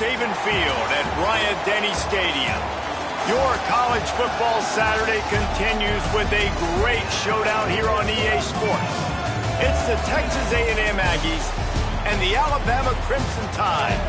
Saban Field at Bryant-Denny Stadium. Your college football Saturday continues with a great showdown here on EA Sports. It's the Texas A&M Aggies and the Alabama Crimson Tide.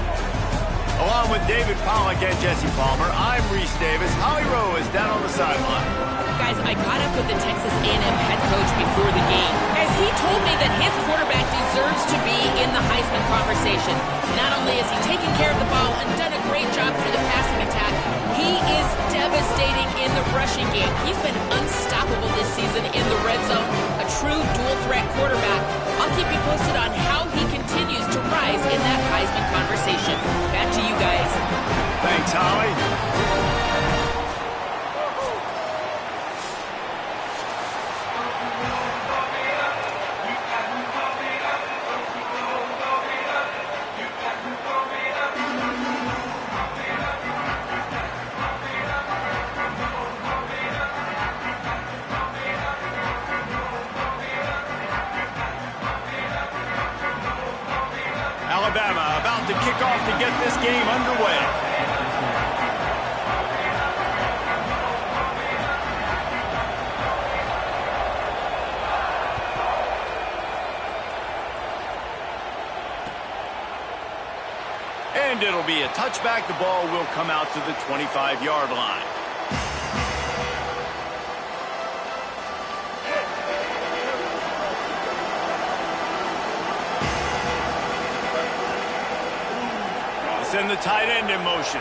Along with David Pollack and Jesse Palmer, I'm Reese Davis. Holly Rowe is down on the sideline. Guys, I caught up with the Texas A&M head coach before the game, as he told me that his quarterback deserves to be in the Heisman conversation. Not only has he taken care of the ball and done a great job through the passing attack, he is devastating in the rushing game. He's been unstoppable this season in the red zone, a true dual-threat quarterback. I'll keep you posted on how he continues to rise in that Heisman conversation. Back to you guys. Thanks, Holly. Alabama about to kick off to get this game underway. And it'll be a touchback. The ball will come out to the 25-yard line. Send the tight end in motion.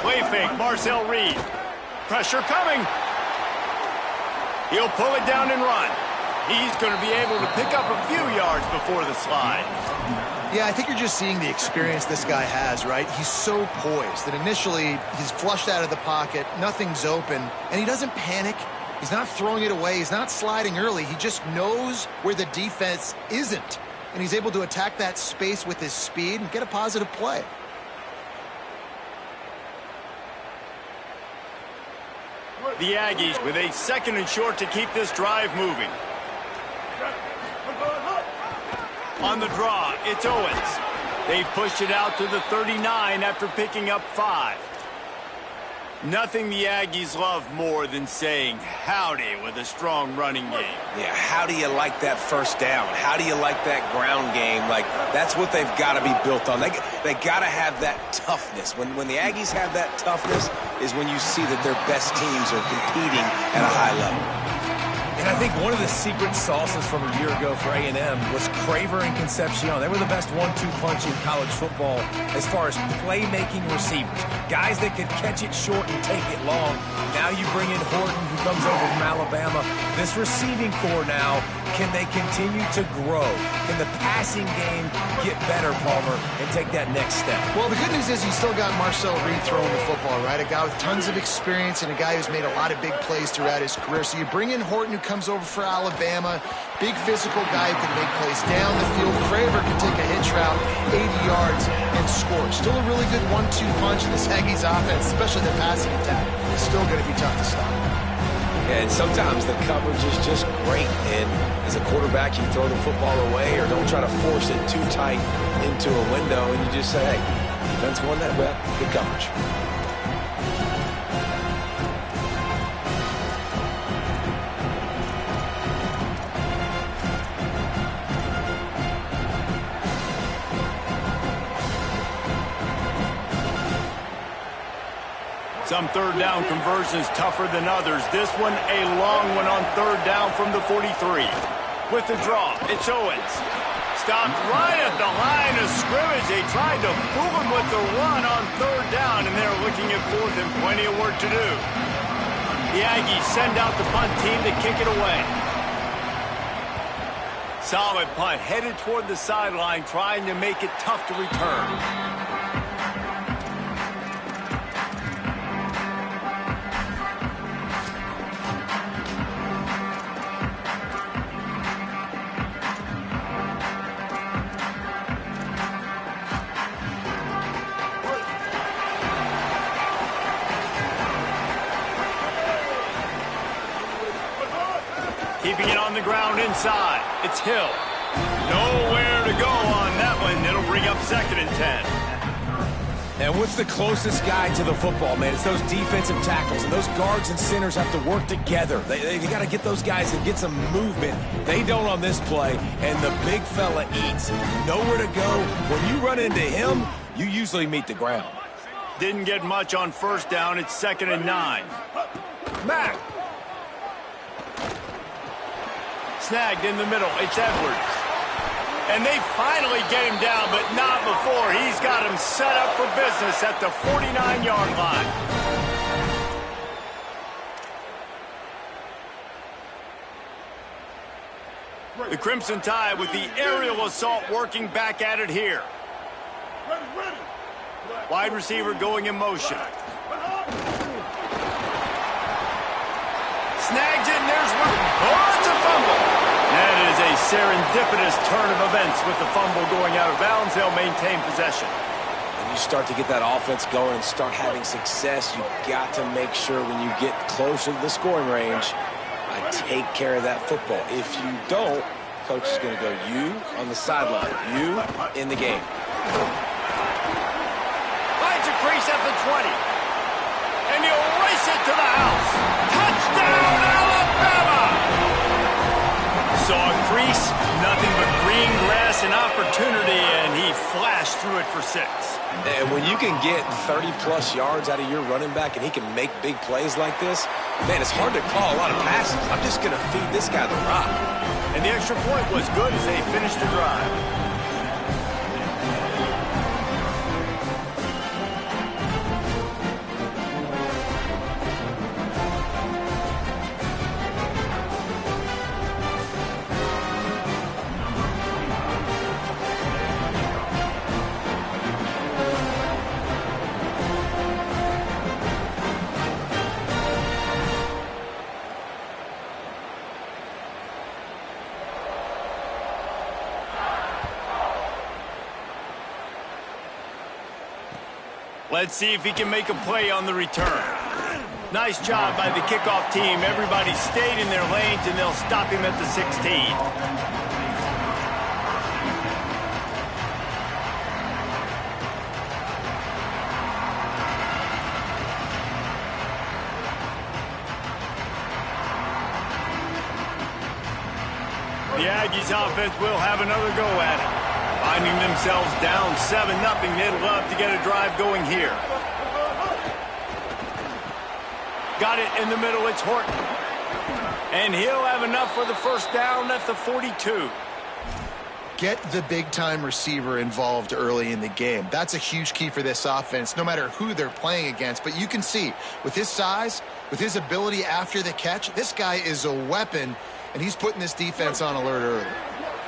Play fake, Marcel Reed. Pressure coming. He'll pull it down and run. He's going to be able to pick up a few yards before the slide. Yeah, I think you're just seeing the experience this guy has, right? He's so poised that initially he's flushed out of the pocket, nothing's open, and he doesn't panic. He's not throwing it away. He's not sliding early. He just knows where the defense isn't. And he's able to attack that space with his speed and get a positive play. The Aggies with a 2nd and short to keep this drive moving. On the draw, it's Owens. They've pushed it out to the 39 after picking up 5. Nothing the Aggies love more than saying howdy with a strong running game. Yeah, how do you like that first down? How do you like that ground game? Like, that's what they've got to be built on. They got to have that toughness. When the Aggies have that toughness is when you see that their best teams are competing at a high level. And I think one of the secret sauces from a year ago for A&M was Craver and Concepcion. They were the best 1-2 punch in college football as far as playmaking receivers. Guys that could catch it short and take it long. Now you bring in Horton, who comes over from Alabama. This receiving core now, can they continue to grow? Can the passing game get better, Palmer, and take that next step? Well, the good news is you still got Marcel Reed throwing the football, right? A guy with tons of experience and a guy who's made a lot of big plays throughout his career. So you bring in Horton, who comes over for Alabama. Big physical guy who can make plays down the field. Craver can take a hitch route, 80 yards, and score. Still a really good 1-2 punch in this Aggies offense, especially the passing attack. It's still going to be tough to stop. And sometimes the coverage is just great. And as a quarterback, you throw the football away or don't try to force it too tight into a window, and you just say, hey, defense won that bet. Good coverage. Some third down conversions tougher than others. This one a long one on 3rd down from the 43. With the draw, it's Owens. Stopped right at the line of scrimmage. They tried to fool him with the run on 3rd down, and they're looking at 4th and plenty of work to do. The Aggies send out the punt team to kick it away. Solid punt, headed toward the sideline, trying to make it tough to return. Keeping it on the ground inside. It's Hill. Nowhere to go on that one. It'll bring up 2nd and 10. And what's the closest guy to the football, man? It's those defensive tackles, and those guards and centers have to work together. They got to get those guys and get some movement. They don't on this play, and the big fella eats. Nowhere to go. When you run into him, you usually meet the ground. Didn't get much on first down. It's 2nd and 9. Mack. Snagged in the middle. It's Edwards. And they finally get him down, but not before. He's got him set up for business at the 49-yard line. The Crimson Tide with the aerial assault working back at it here. Wide receiver going in motion. Snags it, and there's room. Oh, it's a fumble. That is a serendipitous turn of events with the fumble going out of bounds. They'll maintain possession. When you start to get that offense going and start having success, you've got to make sure when you get closer to the scoring range, take care of that football. If you don't, coach is going to go, you on the sideline, you in the game. Finds a crease at the 20. And he'll race it to the house. Touchdown, Alabama! Saw a crease, nothing but green grass and opportunity, and he flashed through it for 6. And when you can get 30-plus yards out of your running back and he can make big plays like this, man, it's hard to call a lot of passes. I'm just going to feed this guy the rock. And the extra point was good as they finished the drive. Let's see if he can make a play on the return. Nice job by the kickoff team. Everybody stayed in their lanes, and they'll stop him at the 16. The Aggies offense will have another go at it. Finding themselves down 7-0, they'd love to get a drive going here. Got it in the middle, it's Horton. And he'll have enough for the first down at the 42. Get the big-time receiver involved early in the game. That's a huge key for this offense, no matter who they're playing against. But you can see, with his size, with his ability after the catch, this guy is a weapon, and he's putting this defense on alert early.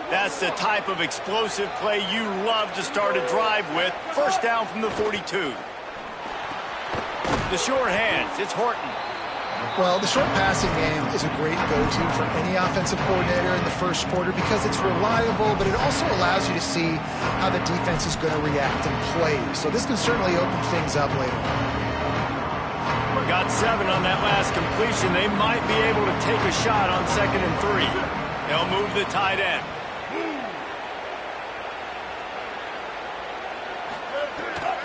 That's the type of explosive play you love to start a drive with. First down from the 42. The short hands, it's Horton. Well, the short passing game is a great go-to for any offensive coordinator in the first quarter because it's reliable, but it also allows you to see how the defense is going to react and play. So this can certainly open things up later. Got 7 on that last completion. They might be able to take a shot on 2nd and 3. They'll move the tight end.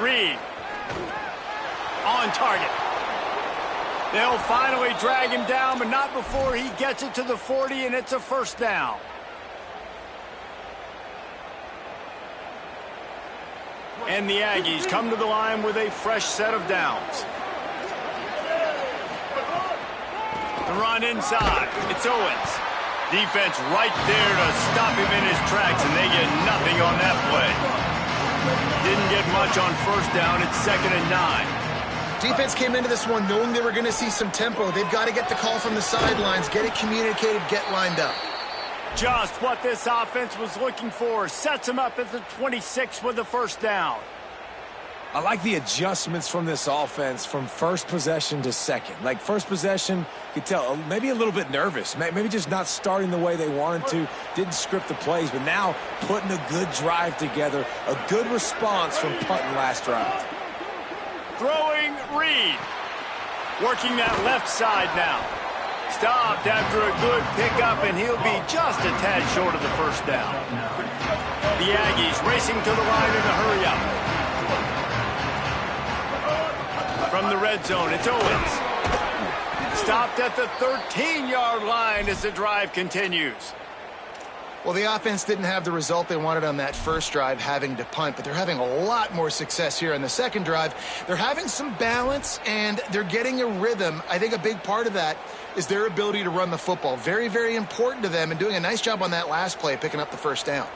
Reed on target. They'll finally drag him down, but not before he gets it to the 40, and it's a first down. And the Aggies come to the line with a fresh set of downs. The run inside. It's Owens. Defense right there to stop him in his tracks, and they get nothing on that play. Didn't get much on first down. It's 2nd and 9. Defense came into this one knowing they were going to see some tempo. They've got to get the call from the sidelines, get it communicated, get lined up. Just what this offense was looking for. Sets him up at the 26 with the first down. I like the adjustments from this offense from first possession to second. Like first possession, you could tell maybe a little bit nervous. Maybe just not starting the way they wanted to. Didn't script the plays, but now putting a good drive together. A good response from punting last drive. Throwing Reed. Working that left side now. Stopped after a good pickup, and he'll be just a tad short of the first down. The Aggies racing to the line in a hurry up. From the red zone, it's Owens. Stopped at the 13-yard line as the drive continues. Well, the offense didn't have the result they wanted on that first drive, having to punt, but they're having a lot more success here on the second drive. They're having some balance, and they're getting a rhythm. I think a big part of that is their ability to run the football. Very, very important to them, and doing a nice job on that last play, picking up the first down.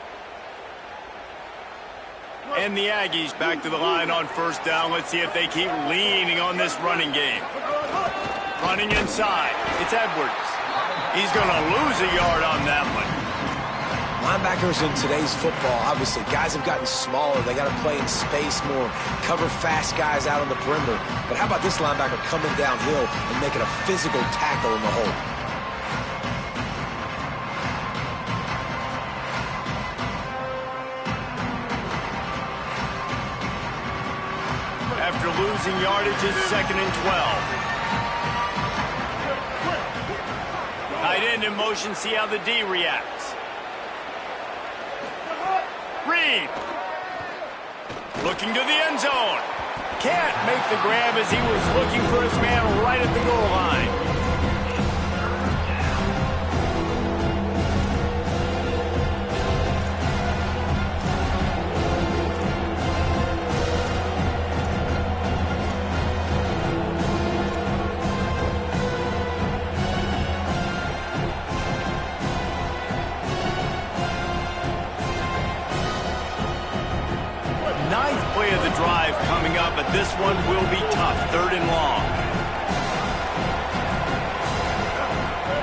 And the Aggies back to the line on first down. Let's see if they keep leaning on this running game. Running inside. It's Edwards. He's going to lose a yard on that one. Linebackers in today's football, obviously, guys have gotten smaller. They got to play in space more, cover fast guys out on the perimeter. But how about this linebacker coming downhill and making a physical tackle in the hole? After losing yardage, it's 2nd and 12. Tight end in motion, see how the D reacts. Reed. Looking to the end zone. Can't make the grab as he was looking for his man right at the goal line. Ninth play of the drive coming up, but this one will be tough. 3rd and long.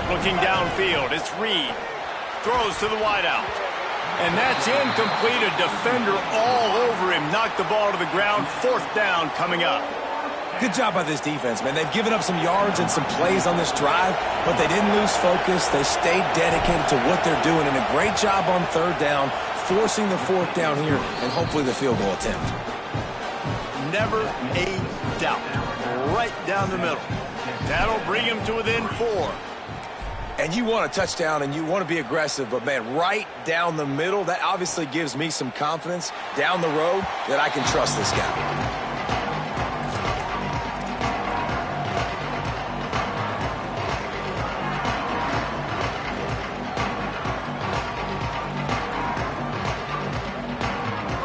Looking downfield, it's Reed. Throws to the wideout. And that's incomplete. A defender all over him. Knocked the ball to the ground. 4th down coming up. Good job by this defense, man. They've given up some yards and some plays on this drive, but they didn't lose focus. They stayed dedicated to what they're doing, and a great job on 3rd down, forcing the 4th down here, and hopefully the field goal attempt. Never a doubt. Right down the middle. That'll bring him to within 4. And you want a touchdown, and you want to be aggressive, but, man, right down the middle, that obviously gives me some confidence down the road that I can trust this guy.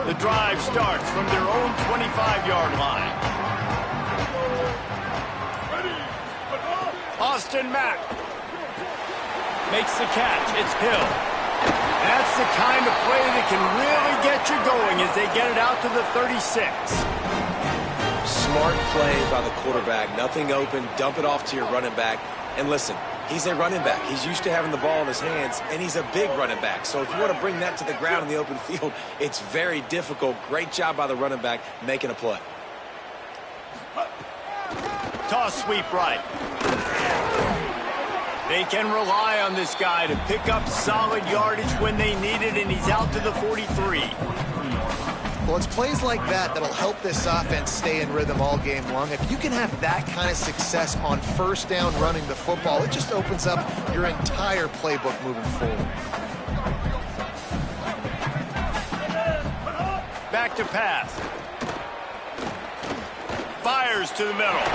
The drive starts from their own 25-yard line. Austin Mack makes the catch. It's Hill. That's the kind of play that can really get you going as they get it out to the 36. Smart play by the quarterback. Nothing open. Dump it off to your running back. And listen, he's a running back. He's used to having the ball in his hands, and he's a big running back. So if you want to bring that to the ground in the open field, it's very difficult. Great job by the running back making a play. Toss sweep right. They can rely on this guy to pick up solid yardage when they need it, and he's out to the 43. Well, it's plays like that that'll help this offense stay in rhythm all game long. If you can have that kind of success on 1st down running the football, it just opens up your entire playbook moving forward. Back to pass. Fires to the middle.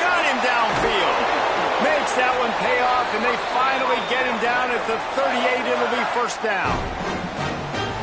Got him downfield. Makes that one pay off, and they finally get him down at the 38. It'll be 1st down.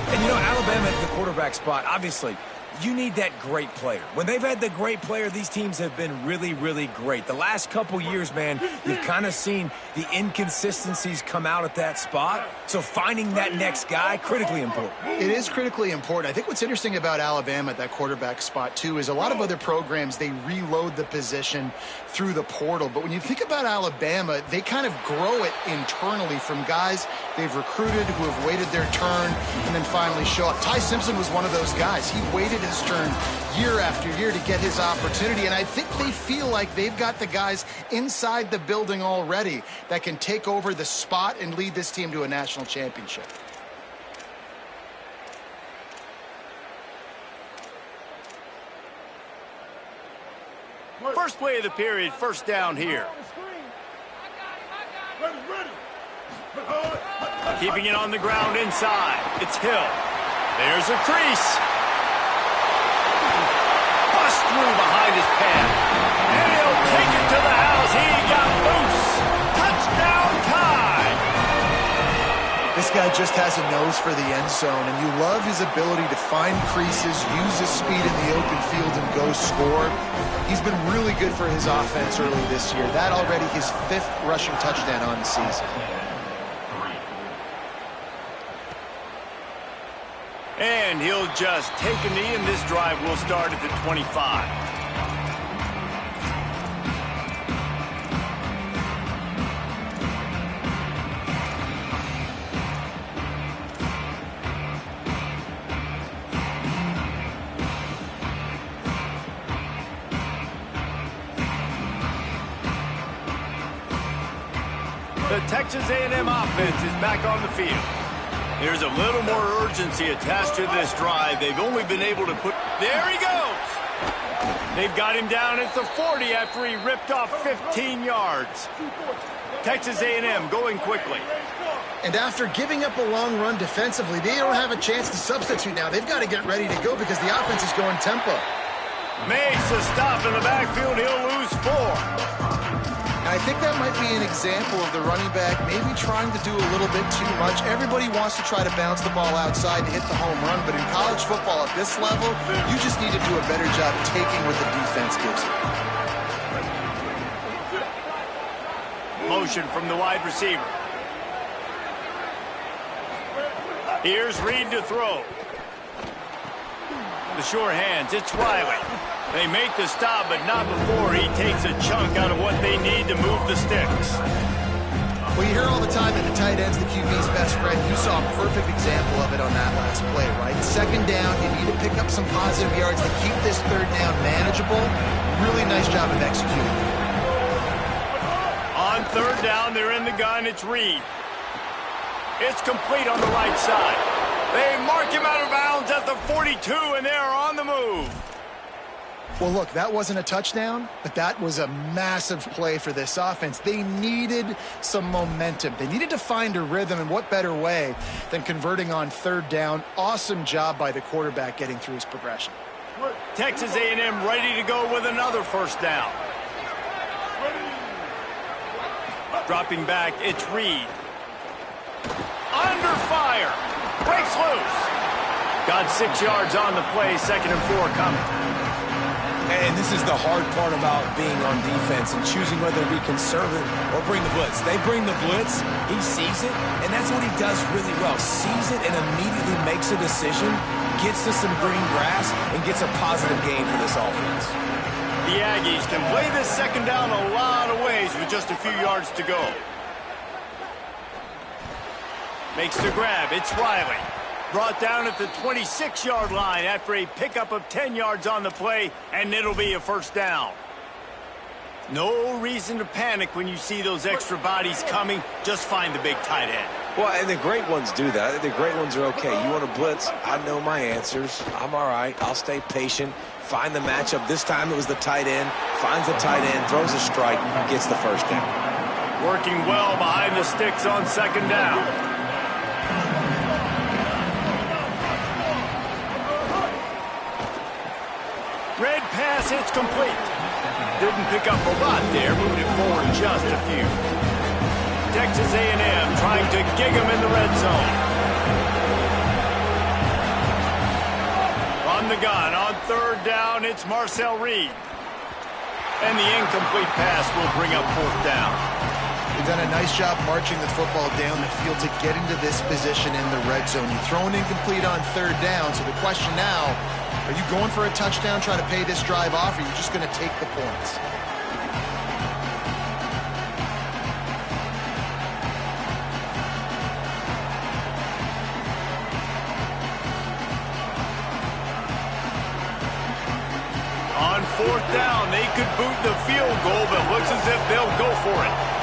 And, you know, Alabama at the quarterback spot, obviously, you need that great player. When they've had the great player, these teams have been really, really great. The last couple years, man, you've kind of seen the inconsistencies come out at that spot. So finding that next guy, critically important. It is critically important. I think what's interesting about Alabama at that quarterback spot, too, is a lot of other programs, they reload the position through the portal. But when you think about Alabama, they kind of grow it internally from guys they've recruited who have waited their turn and then finally show up. Ty Simpson was one of those guys. He waited his turn year after year to get his opportunity, and I think they feel like they've got the guys inside the building already that can take over the spot and lead this team to a national championship. First play of the period, 1st down here. Keeping it on the ground inside. It's Hill. There's a crease. Bust through behind his pad. take it to the house. He got loose. Touchdown tie. This guy just has a nose for the end zone, and you love his ability to find creases, use his speed in the open field, and go score. He's been really good for his offense early this year. That already his 5th rushing touchdown on the season. And he'll just take a knee, and this drive will start at the 25. The Texas A&M offense is back on the field. There's a little more urgency attached to this drive. They've only been able to put... There he goes! They've got him down at the 40 after he ripped off 15 yards. Texas A&M going quickly. And after giving up a long run defensively, they don't have a chance to substitute now. They've got to get ready to go because the offense is going tempo. Makes a stop in the backfield. He'll lose 4. I think that might be an example of the running back maybe trying to do a little bit too much. Everybody wants to try to bounce the ball outside and hit the home run, but in college football at this level, you just need to do a better job taking what the defense gives you. Motion from the wide receiver. Here's Reed to throw. The sure hands, it's Riley. They make the stop, but not before he takes a chunk out of what they need to move the sticks. Well, you hear all the time that the tight end's the QB's best friend. You saw a perfect example of it on that last play, right? 2nd down, you need to pick up some positive yards to keep this 3rd down manageable. Really nice job of executing. On 3rd down, they're in the gun. It's Reed. It's complete on the right side. They mark him out of bounds at the 42, and they're on the move. Well, look, that wasn't a touchdown, but that was a massive play for this offense. They needed some momentum. They needed to find a rhythm, and what better way than converting on 3rd down. Awesome job by the quarterback getting through his progression. Texas A&M ready to go with another 1st down. Dropping back, it's Reed. Under fire. Breaks loose. Got 6 yards on the play, 2nd and 4 coming. And this is the hard part about being on defense and choosing whether to be conservative or bring the blitz. They bring the blitz, he sees it, and that's what he does really well. Sees it and immediately makes a decision, gets to some green grass, and gets a positive gain for this offense. The Aggies can play this 2nd down a lot of ways with just a few yards to go. Makes the grab, it's Riley. Brought down at the 26-yard line after a pickup of 10 yards on the play, and it'll be a 1st down. No reason to panic when you see those extra bodies coming. Just find the big tight end. Well, and the great ones do that. The great ones are okay. You want to blitz? I know my answers. I'm all right. I'll stay patient. Find the matchup. This time it was the tight end. Finds the tight end, throws a strike, gets the 1st down. Working well behind the sticks on 2nd down. Red pass, it's complete. Didn't pick up a lot there, moved it forward just a few. Texas A&M trying to gig him in the red zone. On the gun, on 3rd down, it's Marcel Reed. And the incomplete pass will bring up 4th down. They've done a nice job marching the football down the field to get into this position in the red zone. You throw an incomplete on 3rd down, so the question now, are you going for a touchdown, try to pay this drive off, or are you just going to take the points? On 4th down, they could boot the field goal, but looks as if they'll go for it.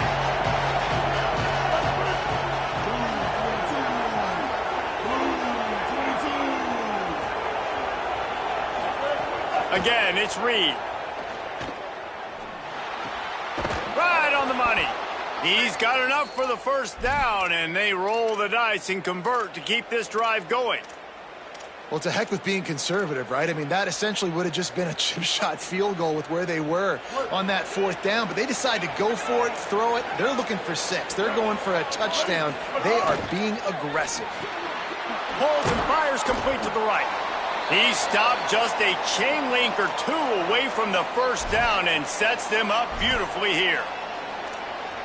Again, it's Reed. Right on the money. He's got enough for the 1st down, and they roll the dice and convert to keep this drive going. Well, to heck with being conservative, right? I mean, that essentially would have just been a chip shot field goal with where they were on that 4th down. But they decide to go for it, throw it. They're looking for 6. They're going for a touchdown. They are being aggressive. Pulls and fires complete to the right. He stopped just a chain link or 2 away from the 1st down and sets them up beautifully here.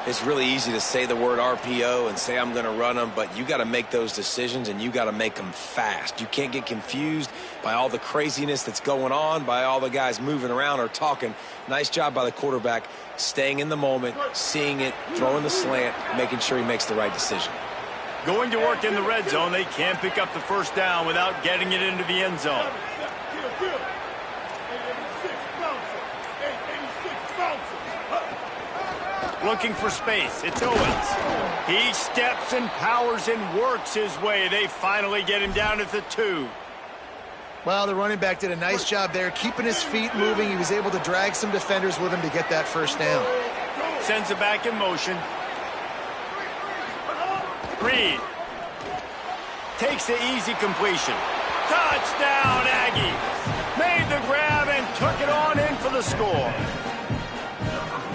It's really easy to say the word RPO and say I'm going to run them, but you got to make those decisions and you got to make them fast. You can't get confused by all the craziness that's going on, by all the guys moving around or talking. Nice job by the quarterback, staying in the moment, seeing it, throwing the slant, making sure he makes the right decision. Going to work in the red zone, they can't pick up the 1st down without getting it into the end zone. Looking for space. It's Owens. He steps and powers and works his way. They finally get him down at the 2. Well, the running back did a nice job there, keeping his feet moving. He was able to drag some defenders with him to get that 1st down. Sends it back in motion. Reed takes the easy completion. Touchdown, Aggies. Made the grab and took it on in for the score.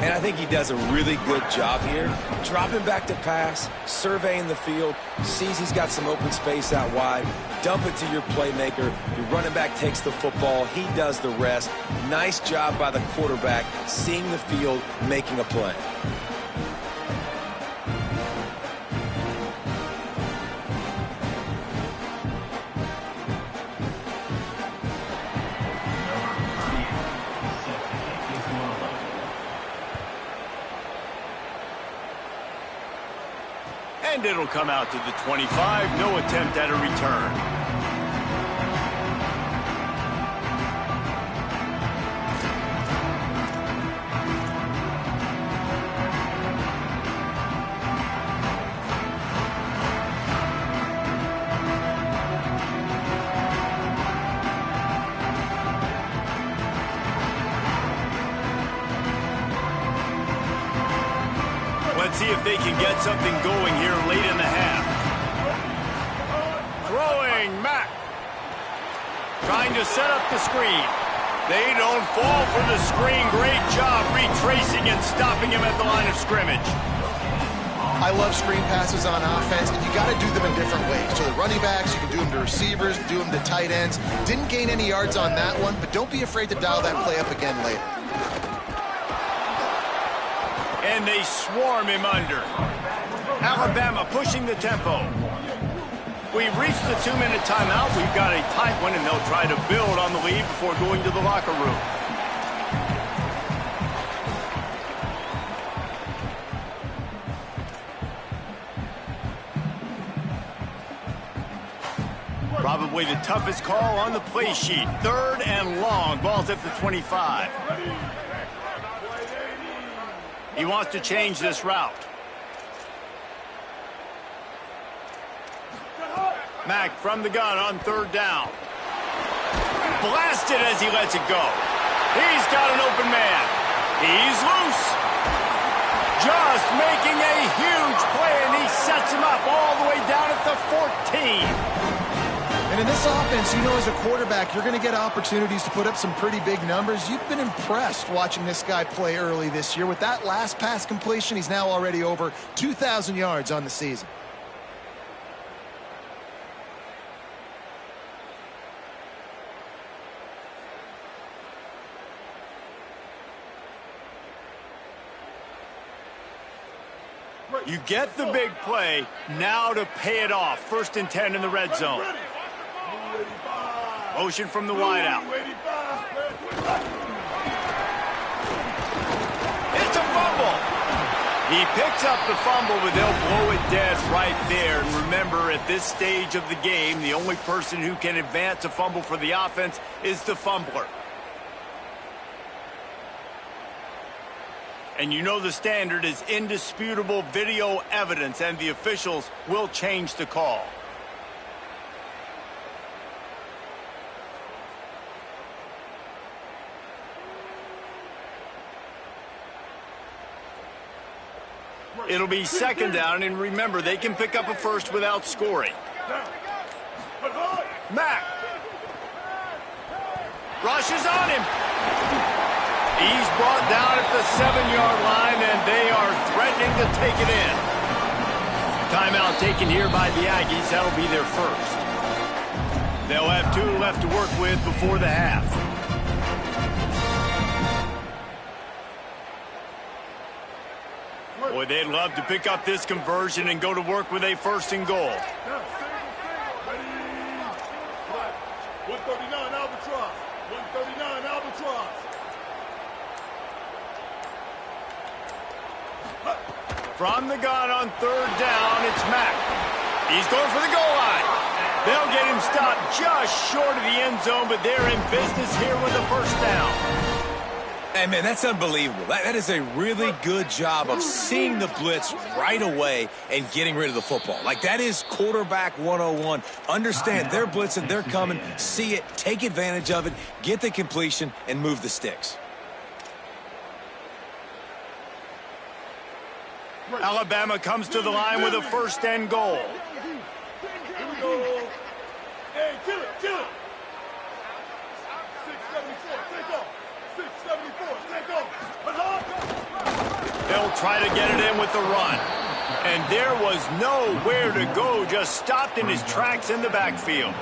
And I think he does a really good job here. Dropping back to pass, surveying the field, sees he's got some open space out wide, dump it to your playmaker. Your running back takes the football. He does the rest. Nice job by the quarterback, seeing the field, making a play. And it'll come out to the 25. No attempt at a return. Let's see if they can get something going here late in the half. Throwing Mack. Trying to set up the screen. They don't fall for the screen. Great job retracing and stopping him at the line of scrimmage. I love screen passes on offense, and you got to do them in different ways. To the running backs, you can do them to receivers, do them to tight ends. Didn't gain any yards on that one, but don't be afraid to dial that play up again later. And they swarm him under. Alabama pushing the tempo. We've reached the 2-minute timeout. We've got a tight one, and they'll try to build on the lead before going to the locker room. Probably the toughest call on the play sheet. 3rd and long. Ball's at the 25. He wants to change this route. Mack from the gun on 3rd down. Blasted as he lets it go. He's got an open man. He's loose. Just making a huge play, and he sets him up all the way down at the 14. And in this offense, you know, as a quarterback, you're going to get opportunities to put up some pretty big numbers. You've been impressed watching this guy play early this year. With that last pass completion, he's now already over 2,000 yards on the season. You get the big play, now to pay it off. 1st and 10 in the red zone. Motion from the wideout. It's a fumble. He picks up the fumble, but they'll blow it dead right there. And remember, at this stage of the game, the only person who can advance a fumble for the offense is the fumbler. And you know the standard is indisputable video evidence, and the officials will change the call. It'll be 2nd down, and remember, they can pick up a 1st without scoring. Mack Rushes on him. He's brought down at the 7-yard line, and they are threatening to take it in. Timeout taken here by the Aggies. That'll be their first. They'll have 2 left to work with before the half. Boy, they'd love to pick up this conversion and go to work with a 1st and goal. 139 Albatross. 139 Albatross. From the gun on 3rd down, it's Mack. He's going for the goal line. They'll get him stopped just short of the end zone, but they're in business here with a 1st down. Hey, man, that's unbelievable. That is a really good job of seeing the blitz right away and getting rid of the football. Like, that is quarterback 101. Understand they're blitzing, they're coming, see it, take advantage of it, get the completion, and move the sticks. Alabama comes to the line with a 1st and goal. Here we go. Hey, kill it, kill it. 674, take off. 674, take off. They'll try to get it in with the run. And there was nowhere to go, just stopped in his tracks in the backfield.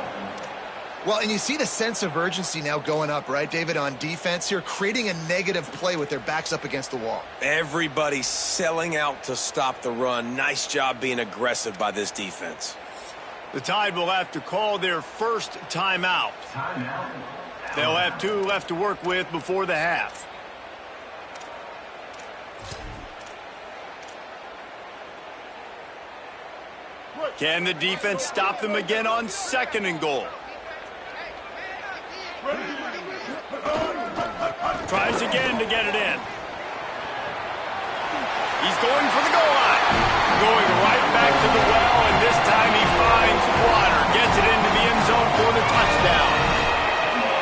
Well, and you see the sense of urgency now going up, right, David, on defense here, creating a negative play with their backs up against the wall. Everybody's selling out to stop the run. Nice job being aggressive by this defense. The Tide will have to call their 1st timeout. They'll have 2 left to work with before the half. Can the defense stop them again on 2nd and goal? Tries again to get it in. He's going for the goal line. Going right back to the well, and this time he finds water. Gets it into the end zone for the touchdown.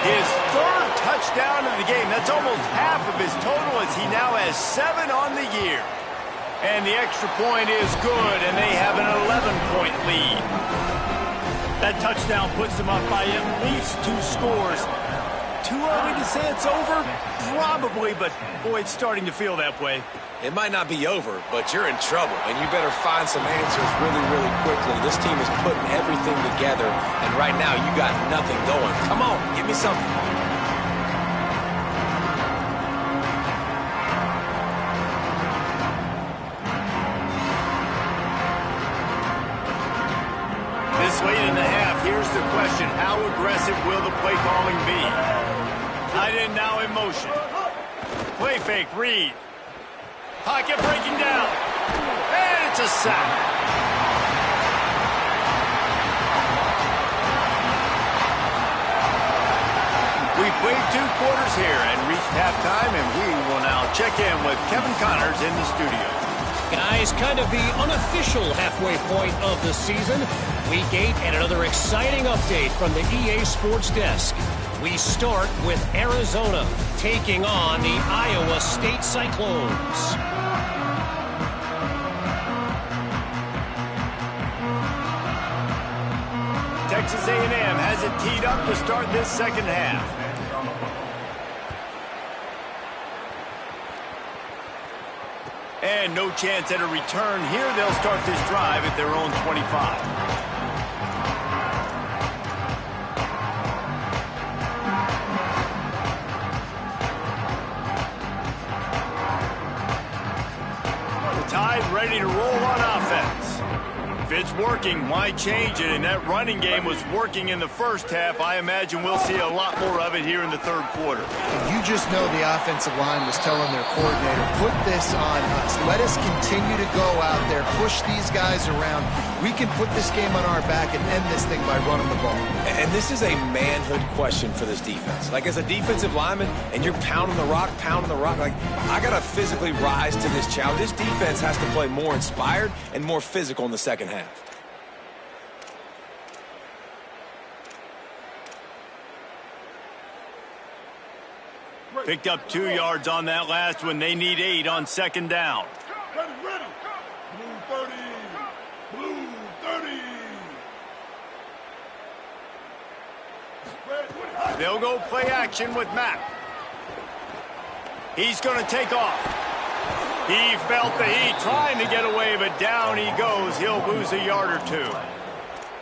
His 3rd touchdown of the game. That's almost half of his total, as he now has 7 on the year. And the extra point is good, and they have an 11-point lead. That touchdown puts them up by at least 2 scores. Too early to say it's over? Probably, but boy, it's starting to feel that way. It might not be over, but you're in trouble, and you better find some answers really, really quickly. This team is putting everything together, and right now you got nothing going. Come on, give me something. This late in the half, here's the question. How aggressive will the play calling be? Tight end now in motion. Play fake, Reed. Pocket breaking down. And it's a sack. We've played 2 quarters here and reached halftime, and we will now check in with Kevin Connors in the studio. Guys, kind of the unofficial halfway point of the season. Week 8 and another exciting update from the EA Sports Desk. We start with Arizona taking on the Iowa State Cyclones. Texas A&M has it teed up to start this 2nd half. And no chance at a return here. They'll start this drive at their own 25. Tide ready to roll on offense. If it's working, why change it? And that running game was working in the 1st half. I imagine we'll see a lot more of it here in the 3rd quarter. You just know the offensive line was telling their coordinator, put this on us. Let us continue to go out there, push these guys around. We can put this game on our back and end this thing by running the ball. And this is a manhood question for this defense. Like, as a defensive lineman, and you're pounding the rock, like, I got to physically rise to this challenge. This defense has to play more inspired and more physical in the 2nd half. Picked up 2 yards on that last one. They need 8 on 2nd down. Ready, ready. Blue 30. Blue 30. They'll go play action with Mack. He's going to take off. He felt the heat trying to get away, but down he goes. He'll lose a yard or two.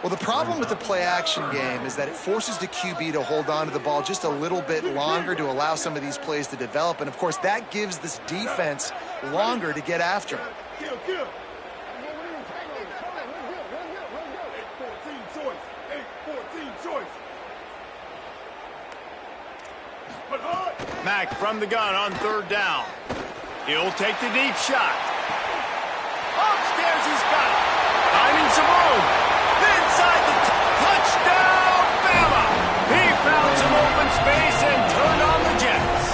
Well, the problem with the play-action game is that it forces the QB to hold on to the ball just a little bit longer to allow some of these plays to develop. And, of course, that gives this defense longer to get after him. Kill. 8-14 choice. Mack from the gun on third down. He'll take the deep shot. Upstairs he's got it. Finding some room. Inside the touchdown, Bama! He found some open space and turned on the Jets.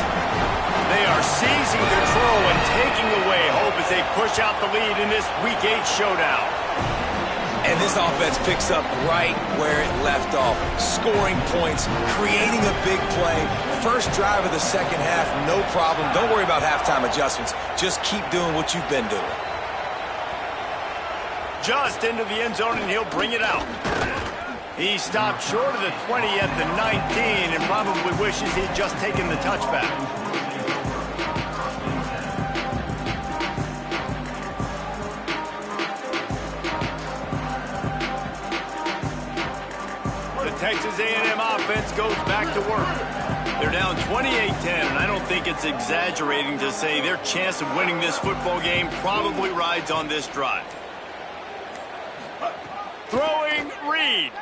They are seizing control and taking away hope as they push out the lead in this Week 8 showdown. And this offense picks up right where it left off. Scoring points, creating a big play. First drive of the second half, no problem. Don't worry about halftime adjustments. Just keep doing what you've been doing. Just into the end zone, and he'll bring it out. He stopped short of the 20 at the 19 and probably wishes he'd just taken the touchback. The Texas A&M offense goes back to work. They're down 28-10, and I don't think it's exaggerating to say their chance of winning this football game probably rides on this drive. Throwing Reed.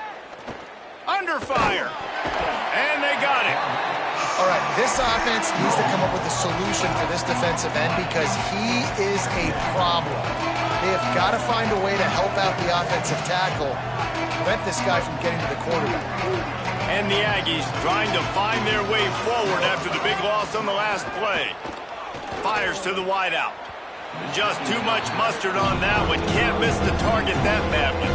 Under fire. And they got it. All right, this offense needs to come up with a solution for this defensive end because he is a problem. They have got to find a way to help out the offensive tackle, prevent this guy from getting to the quarterback. And the Aggies trying to find their way forward after the big loss on the last play. Fires to the wideout. Just too much mustard on that one. Can't miss the target that badly.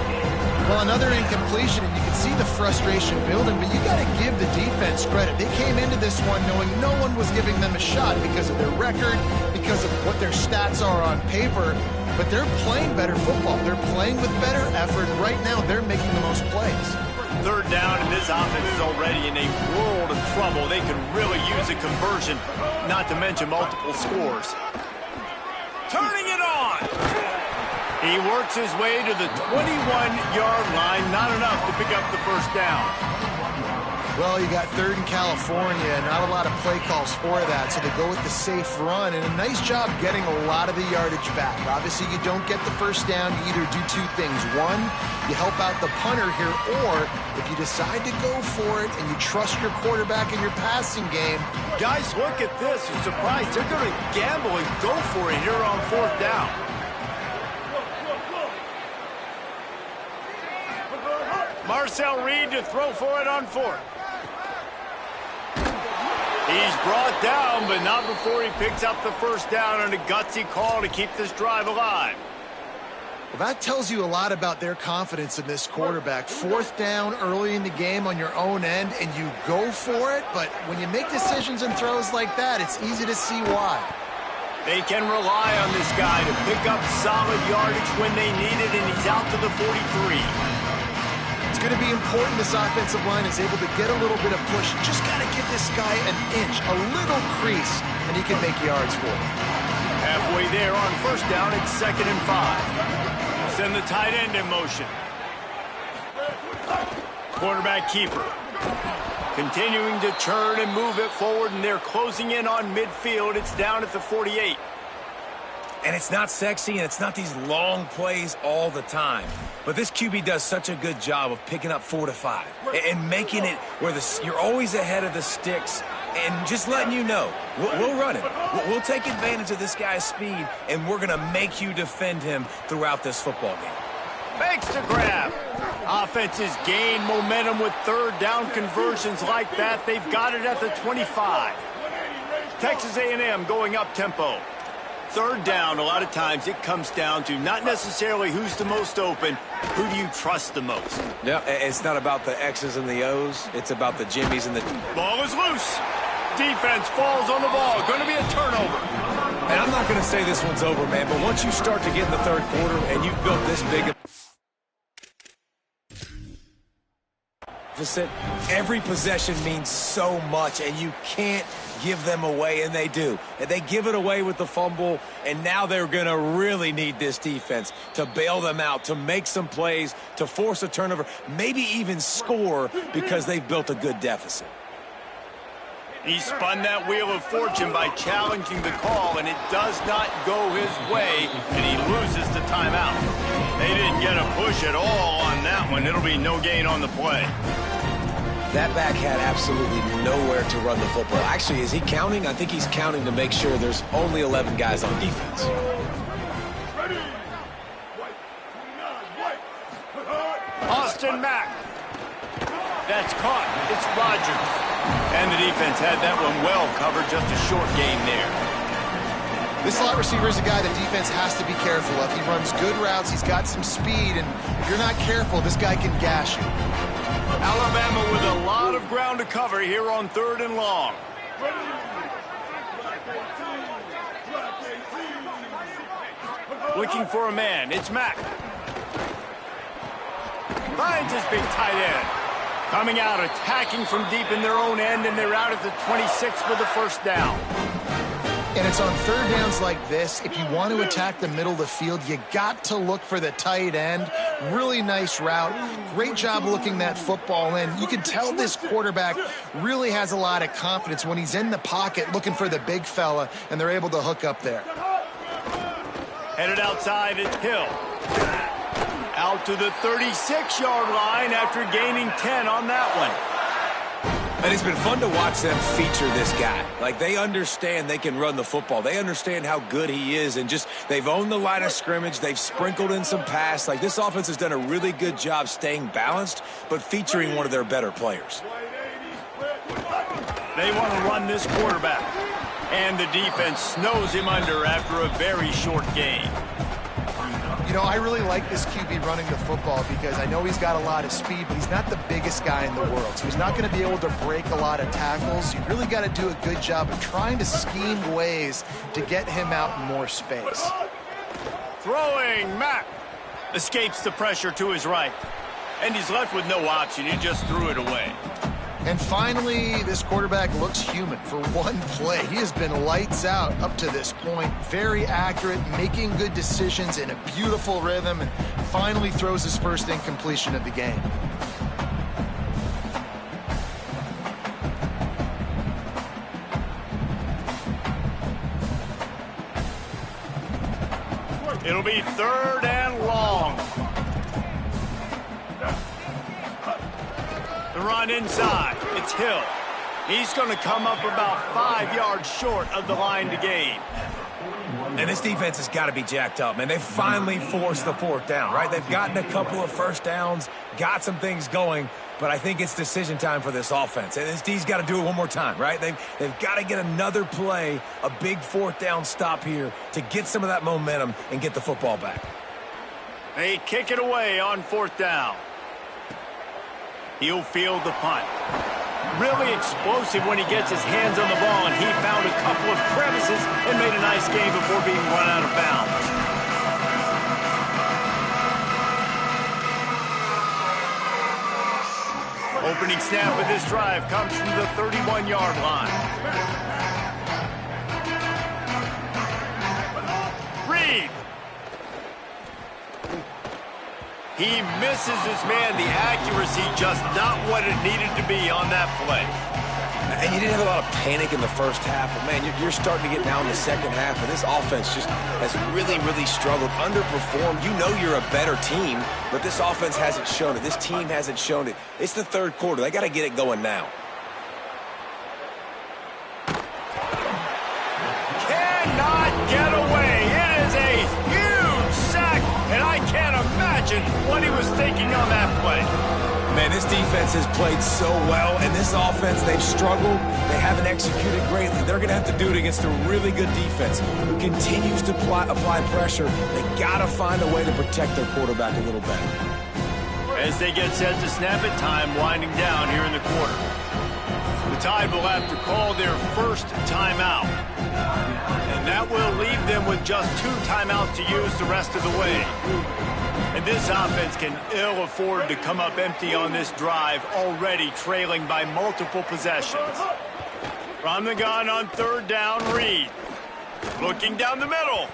Well, another incompletion, and you can see the frustration building, but you got to give the defense credit. They came into this one knowing no one was giving them a shot because of their record, because of what their stats are on paper, but they're playing better football. They're playing with better effort. Right now, they're making the most plays. Third down, and this offense is already in a world of trouble. They could really use a conversion, not to mention multiple scores. Turning it on! He works his way to the 21-yard line. Not enough to pick up the first down. Well, you got third in California. Not a lot of play calls for that, so they go with the safe run. And a nice job getting a lot of the yardage back. Obviously, you don't get the first down. You either do two things. One, you help out the punter here, or if you decide to go for it and you trust your quarterback in your passing game. Guys, look at this. You're surprised. They're going to gamble and go for it here on fourth down. Marcel Reed to throw for it on fourth. He's brought down, but not before he picks up the first down on a gutsy call to keep this drive alive. Well, that tells you a lot about their confidence in this quarterback. Fourth down early in the game on your own end, and you go for it, but when you make decisions and throws like that, it's easy to see why. They can rely on this guy to pick up solid yardage when they need it, and he's out to the 43. It's going to be important this offensive line is able to get a little bit of push. You just got to give this guy an inch, a little crease, and he can make yards for it. Halfway there on first down, it's 2nd and 5. Send the tight end in motion. Quarterback keeper. Continuing to turn and move it forward, and they're closing in on midfield. It's down at the 48. And it's not sexy, and it's not these long plays all the time. But this QB does such a good job of picking up 4 to 5 and making it where you're always ahead of the sticks and just letting you know, we'll run it. We'll take advantage of this guy's speed, and we're going to make you defend him throughout this football game. Makes the grab. Offenses gain momentum with third down conversions like that. They've got it at the 25. Texas A&M going up tempo. Third down, a lot of times it comes down to not necessarily who's the most open, who do you trust the most? Yeah, it's not about the X's and the O's. It's about the Jimmies and the... Ball is loose. Defense falls on the ball. Going to be a turnover. And I'm not going to say this one's over, man, but once you start to get in the third quarter and you've built this big... deficit, every possession means so much, and you can't give them away, and they do. And they give it away with the fumble, and now they're going to really need this defense to bail them out, to make some plays, to force a turnover, maybe even score because they've built a good deficit. He spun that wheel of fortune by challenging the call, and it does not go his way, and he loses the timeout. They didn't get a push at all on that one. It'll be no gain on the play. That back had absolutely nowhere to run the football. Actually, is he counting? I think he's counting to make sure there's only 11 guys on defense. Austin Mack. That's caught. It's Rodgers. And the defense had that one well covered, just a short gain there. This slot receiver is a guy the defense has to be careful of. He runs good routes, he's got some speed, and if you're not careful, this guy can gash you. Alabama with a lot of ground to cover here on 3rd and long. Looking for a man, it's Mack. Finds his big tight end. Coming out, attacking from deep in their own end, and they're out at the 26 with the first down. And it's on 3rd downs like this. If you want to attack the middle of the field, you got to look for the tight end. Really nice route. Great job looking that football in. You can tell this quarterback really has a lot of confidence when he's in the pocket looking for the big fella, and they're able to hook up there. Headed outside, it's Hill. Out to the 36-yard line after gaining 10 on that one. And it's been fun to watch them feature this guy. Like, they understand they can run the football. They understand how good he is, and just they've owned the line of scrimmage. They've sprinkled in some pass. Like, this offense has done a really good job staying balanced, but featuring one of their better players. They want to run this quarterback, and the defense snows him under after a very short gain. You know, I really like this QB running the football because I know he's got a lot of speed, but he's not the biggest guy in the world. So he's not going to be able to break a lot of tackles. You really got to do a good job of trying to scheme ways to get him out in more space. Throwing, Mack escapes the pressure to his right. And he's left with no option. He just threw it away. And finally, this quarterback looks human for one play. He has been lights out up to this point. Very accurate, making good decisions in a beautiful rhythm, and finally throws his first incompletion of the game. It'll be 3rd and long. The run inside. It's Hill. He's going to come up about 5 yards short of the line to gain. And this defense has got to be jacked up, man. They've finally forced the 4th down, right? They've gotten a couple of first downs, got some things going, but I think it's decision time for this offense. And this D's got to do it one more time, right? They've got to get another play, a big 4th down stop here to get some of that momentum and get the football back. They kick it away on 4th down. He'll field the punt. Really explosive when he gets his hands on the ball, and he found a couple of crevices and made a nice game before being run out of bounds. Opening snap of this drive comes from the 31-yard line. Reed. He misses his man. The accuracy just not what it needed to be on that play. And you didn't have a lot of panic in the first half, but, man, you're starting to get now in the second half, and this offense just has really, really struggled, underperformed. You know you're a better team, but this offense hasn't shown it. This team hasn't shown it. It's the 3rd quarter. They got to get it going now. Cannot get away. It is a huge sack, and I can't imagine what he was thinking on that play. Man, this defense has played so well, and this offense, they've struggled. They haven't executed greatly. They're going to have to do it against a really good defense who continues to apply pressure. They got to find a way to protect their quarterback a little better. As they get set to snap it, time winding down here in the quarter. The Tide will have to call their first timeout. And that will leave them with just 2 timeouts to use the rest of the way. And this offense can ill afford to come up empty on this drive, already trailing by multiple possessions. From the gun on third down, Reed. Looking down the middle.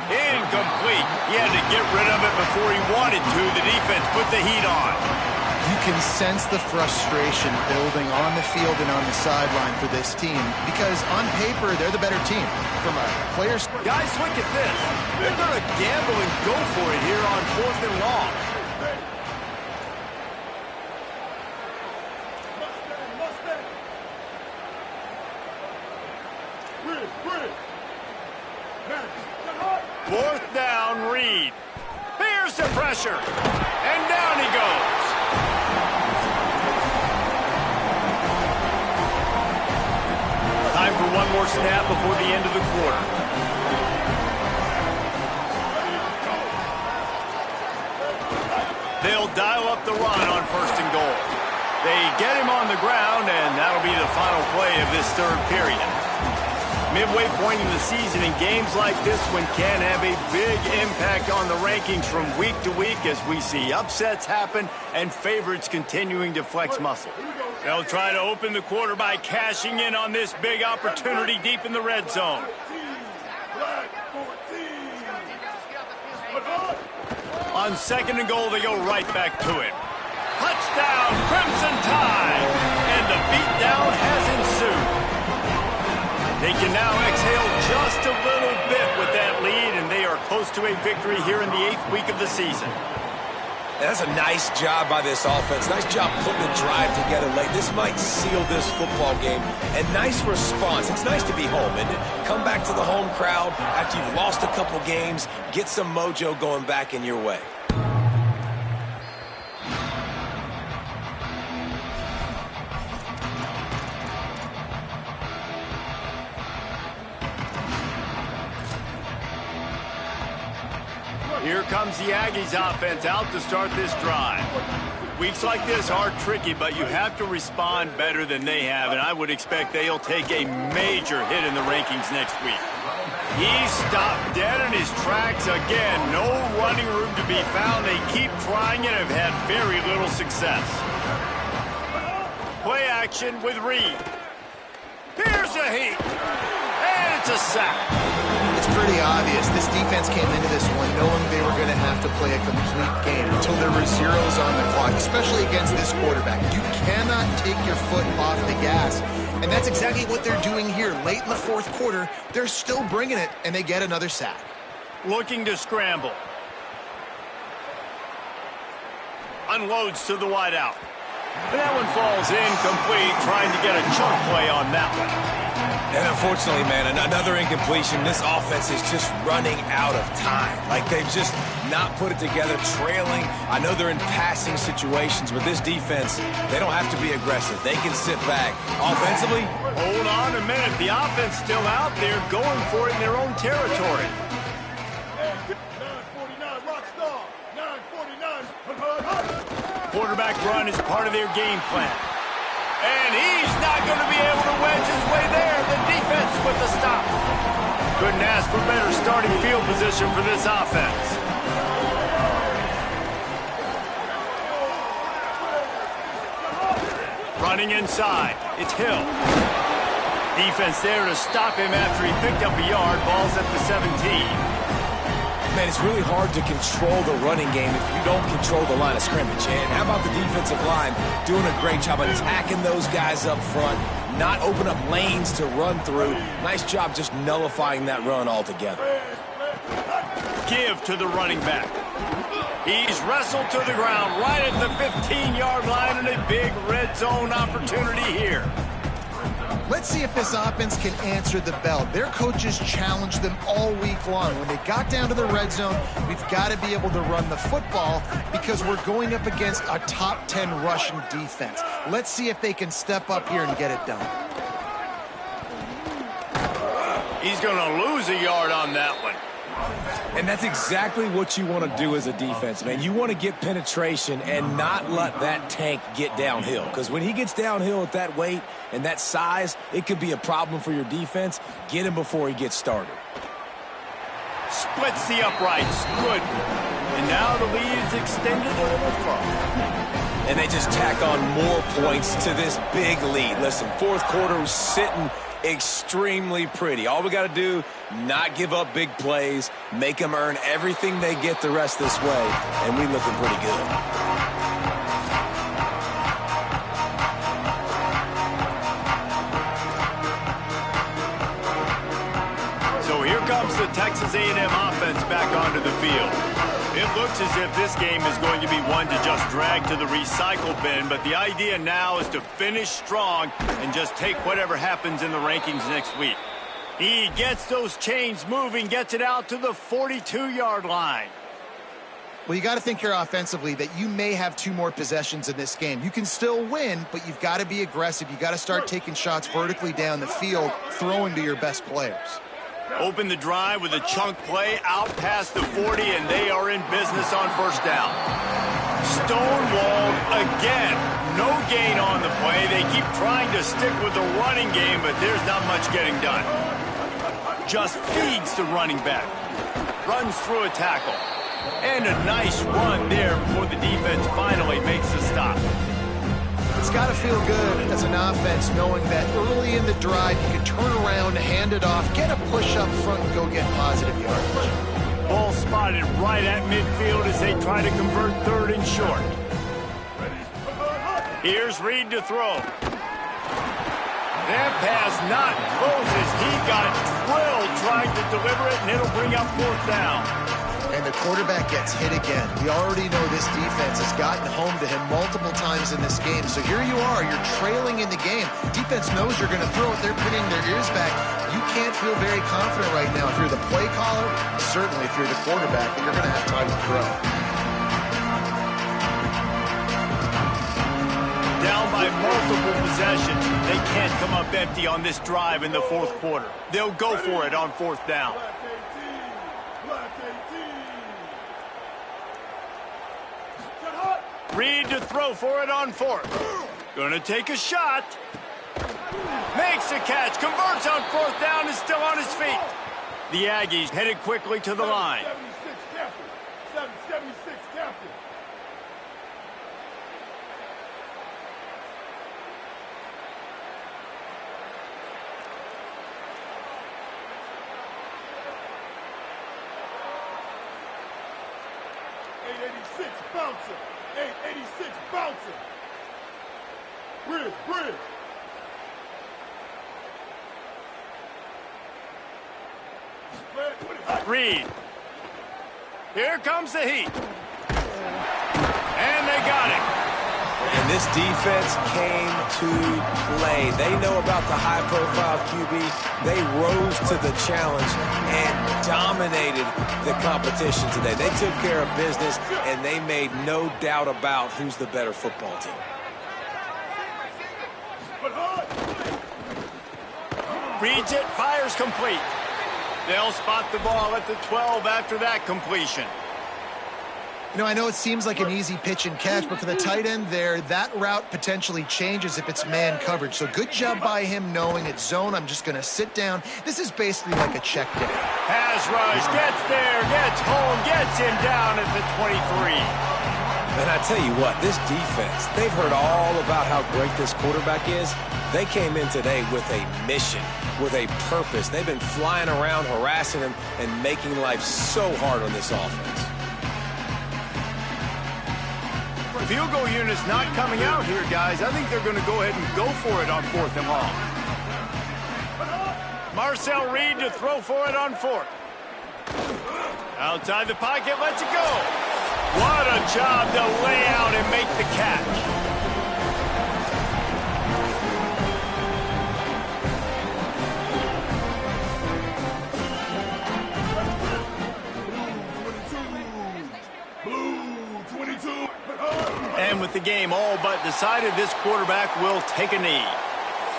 Incomplete. He had to get rid of it before he wanted to. The defense put the heat on. You can sense the frustration building on the field and on the sideline for this team because on paper, they're the better team. From a player's... Guys, look at this. They're going to gamble and go for it here on 4th and long. Fourth down, Reed. Here's the pressure. And down he goes. Time for one more snap before the end of the quarter. They'll dial up the run on 1st and goal. They get him on the ground, and that'll be the final play of this third period. Midway point in the season, in games like this one can have a big impact on the rankings from week to week as we see upsets happen and favorites continuing to flex muscle. They'll try to open the quarter by cashing in on this big opportunity deep in the red zone. On 2nd and goal, they go right back to it. Touchdown, Crimson Tide! And the beatdown has ensued. They can now exhale just a little bit with that lead, and they are close to a victory here in the 8th week of the season. That's a nice job by this offense. Nice job putting the drive together late. This might seal this football game. And nice response. It's nice to be home, isn't it? Come back to the home crowd after you've lost a couple games. Get some mojo going back in your way. Here comes the Aggies offense out to start this drive. Weeks like this are tricky, but you have to respond better than they have, and I would expect they'll take a major hit in the rankings next week. He's stopped dead in his tracks again. No running room to be found. They keep trying and have had very little success. Play action with Reed. Here's a heat. And it's a sack. It's pretty obvious. This defense came into this one knowing they were going to have to play a complete game until there were zeros on the clock, especially against this quarterback. You cannot take your foot off the gas, and that's exactly what they're doing here. Late in the 4th quarter, they're still bringing it, and they get another sack. Looking to scramble. Unloads to the wideout. And that one falls incomplete, trying to get a chunk play on that one. And unfortunately, man, another incompletion. This offense is just running out of time. Like, they've just not put it together, trailing. I know they're in passing situations, but this defense, they don't have to be aggressive. They can sit back. Offensively, hold on a minute. The offense still out there going for it in their own territory. 949, Rockstar. 949. Quarterback run is part of their game plan. And he's not going to be able to wedge his way there. The defense with the stop. Couldn't ask for better starting field position for this offense. Running inside. It's Hill. Defense there to stop him after he picked up a yard. Ball's at the 17. Man, it's really hard to control the running game if you don't control the line of scrimmage. And how about the defensive line doing a great job of attacking those guys up front, not open up lanes to run through. Nice job just nullifying that run altogether. Give to the running back. He's wrestled to the ground right at the 15-yard line, and a big red zone opportunity here. Let's see if this offense can answer the bell. Their coaches challenged them all week long. When they got down to the red zone, we've got to be able to run the football because we're going up against a top 10 rushing defense. Let's see if they can step up here and get it done. He's going to lose a yard on that one. And that's exactly what you want to do as a defense, man. You want to get penetration and not let that tank get downhill. Because when he gets downhill at that weight and that size, it could be a problem for your defense. Get him before he gets started. Splits the uprights. Good. And now the lead is extended a little further. And they just tack on more points to this big lead. Listen, fourth quarter was sitting extremely pretty. All we got to do, not give up big plays, make them earn everything they get the rest this way, and we looking pretty good. So here comes the Texas A&M offense back onto the field. It looks as if this game is going to be one to just drag to the recycle bin, but the idea now is to finish strong and just take whatever happens in the rankings next week. He gets those chains moving, gets it out to the 42-yard line. Well, you got to think here offensively that you may have 2 more possessions in this game. You can still win, but you've got to be aggressive. You got to start taking shots vertically down the field, throwing to your best players. Open the drive with a chunk play out past the 40, and they are in business on first down. Stonewalled again. No gain on the play. They keep trying to stick with the running game, but there's not much getting done. Just feeds the running back. Runs through a tackle. And a nice run there before the defense finally makes the stop. It's got to feel good as an offense knowing that early in the drive you can turn around, hand it off, get a push up front, and go get positive yardage. Ball spotted right at midfield as they try to convert third and short. Here's Reed to throw. That pass not close as he got drilled trying to deliver it, and it'll bring up fourth down. And the quarterback gets hit again. We already know this defense has gotten home to him multiple times in this game. So here you are, you're trailing in the game. Defense knows you're going to throw it. They're pinning their ears back. You can't feel very confident right now. If you're the play caller, certainly if you're the quarterback, that you're going to have time to throw. Down by multiple possessions. They can't come up empty on this drive in the fourth quarter. They'll go for it on fourth down. Reed to throw for it on fourth. Gonna take a shot. Makes a catch. Converts on fourth down, is still on his feet. The Aggies headed quickly to the line. 776 captain. Bouncer. 886 bouncer. Bridge. Reed. Here comes the heat. And they got it. And this defense came to play. They know about the high-profile QB. They rose to the challenge and dominated the competition today. They took care of business, and they made no doubt about who's the better football team. Reads it, fires complete. They'll spot the ball at the 12 after that completion. You know, I know it seems like an easy pitch and catch, but for the tight end there, that route potentially changes if it's man coverage. So good job by him knowing it's zone. I'm just going to sit down. This is basically like a check down. Pass rush, gets there, gets home, gets him down at the 23. And I tell you what, this defense, they've heard all about how great this quarterback is. They came in today with a mission, with a purpose. They've been flying around, harassing him, and making life so hard on this offense. Field goal unit's not coming out here, guys. I think they're going to go ahead and go for it on fourth and long. Marcel Reed to throw for it on fourth. Outside the pocket, lets it go. What a job to lay out and make the catch. And with the game all but decided, this quarterback will take a knee.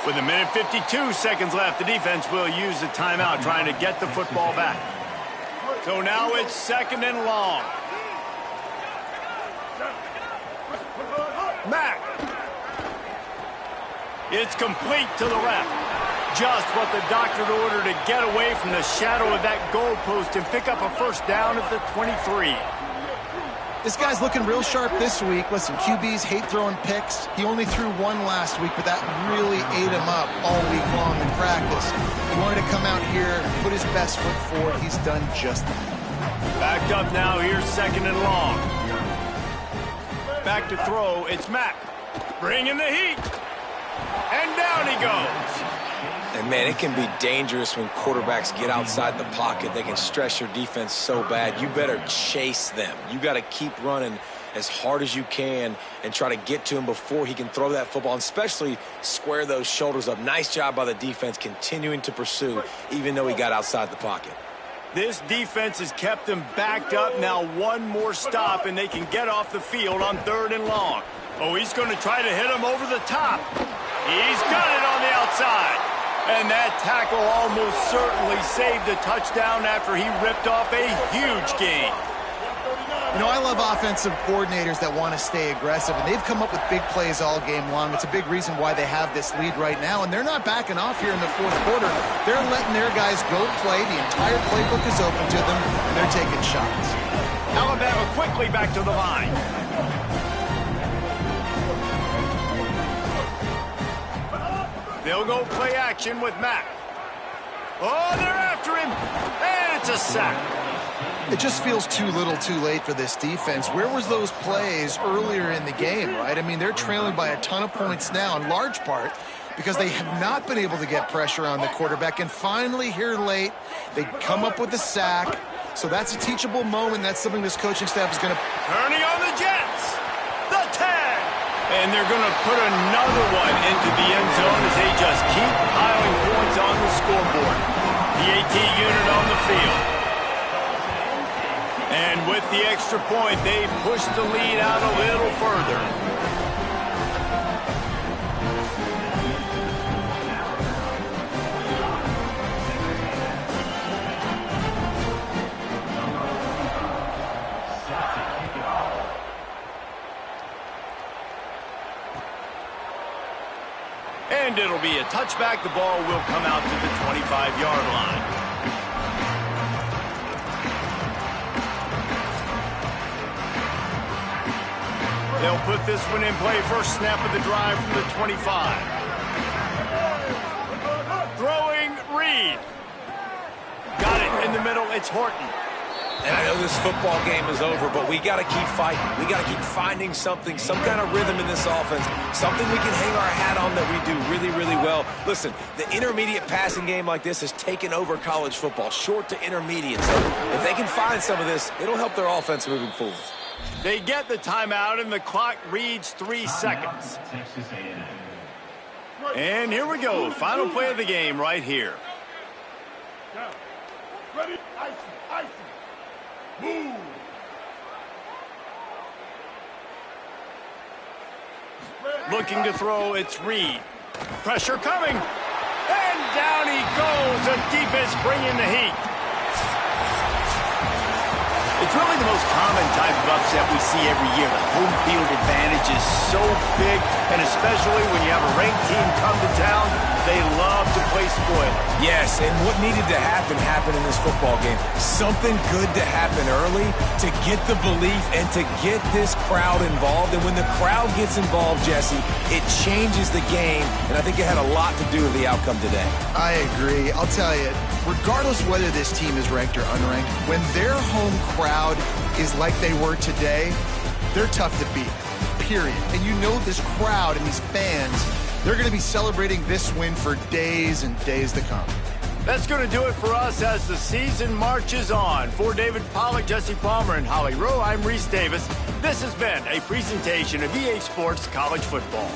With 1:52 seconds left, the defense will use the timeout trying to get the football back. So now it's second and long. Mack. It's complete to the left. Just what the doctor ordered to get away from the shadow of that goalpost and pick up a first down at the 23. This guy's looking real sharp this week. Listen, QBs hate throwing picks. He only threw one last week, but that really ate him up all week long in practice. He wanted to come out here, put his best foot forward. He's done just that. Backed up now, here's 2nd and long. Back to throw, it's Mack. Bringing the heat. And down he goes. And, man, it can be dangerous when quarterbacks get outside the pocket. They can stress your defense so bad. You better chase them. You got to keep running as hard as you can and try to get to him before he can throw that football, and especially square those shoulders up. Nice job by the defense continuing to pursue, even though he got outside the pocket. This defense has kept them backed up. Now one more stop, and they can get off the field on 3rd and long. Oh, he's going to try to hit him over the top. He's got it on the outside. And that tackle almost certainly saved a touchdown after he ripped off a huge gain. You know, I love offensive coordinators that want to stay aggressive, and they've come up with big plays all game long. It's a big reason why they have this lead right now, and they're not backing off here in the 4th quarter. They're letting their guys go play. The entire playbook is open to them, and they're taking shots. Alabama quickly back to the line. They'll go play action with Mack. Oh, they're after him. And it's a sack. It just feels too little too late for this defense. Where was those plays earlier in the game, right? I mean, they're trailing by a ton of points now, in large part because they have not been able to get pressure on the quarterback. And finally, here late, they come up with a sack. So that's a teachable moment. That's something this coaching staff is going to... Turning on the Jets. The 10. And they're going to put another one into the end zone as they just keep piling points on the scoreboard. The AT unit on the field. And with the extra point, they push the lead out a little further. And it'll be a touchback. The ball will come out to the 25-yard line. They'll put this one in play. First snap of the drive from the 25. Throwing Reed. Got it in the middle. It's Horton. And I know this football game is over, but we got to keep fighting. We got to keep finding something, some kind of rhythm in this offense, something we can hang our hat on that we do really, really well. Listen, the intermediate passing game like this has taken over college football, short to intermediate. So if they can find some of this, it'll help their offense moving forward. They get the timeout, and the clock reads 3 seconds. And here we go. Final play of the game right here. Ready? Icy. Move. Looking to throw, it's Reed. Pressure coming. And down he goes. The defense bringing the heat. It's really the most common type of upset we see every year. The home field advantage is so big, and especially when you have a ranked team come to town, they love to play spoiler. Yes, and what needed to happen happened in this football game. Something good to happen early to get the belief and to get this crowd involved. And when the crowd gets involved, Jesse, it changes the game, and I think it had a lot to do with the outcome today. I agree. I'll tell you, regardless whether this team is ranked or unranked, when their home crowd is like they were today, they're tough to beat, period. And you know this crowd and these fans, they're going to be celebrating this win for days and days to come. That's going to do it for us as the season marches on. For David Pollack, Jesse Palmer, and Holly Rowe, I'm Reese Davis. This has been a presentation of EA Sports College Football.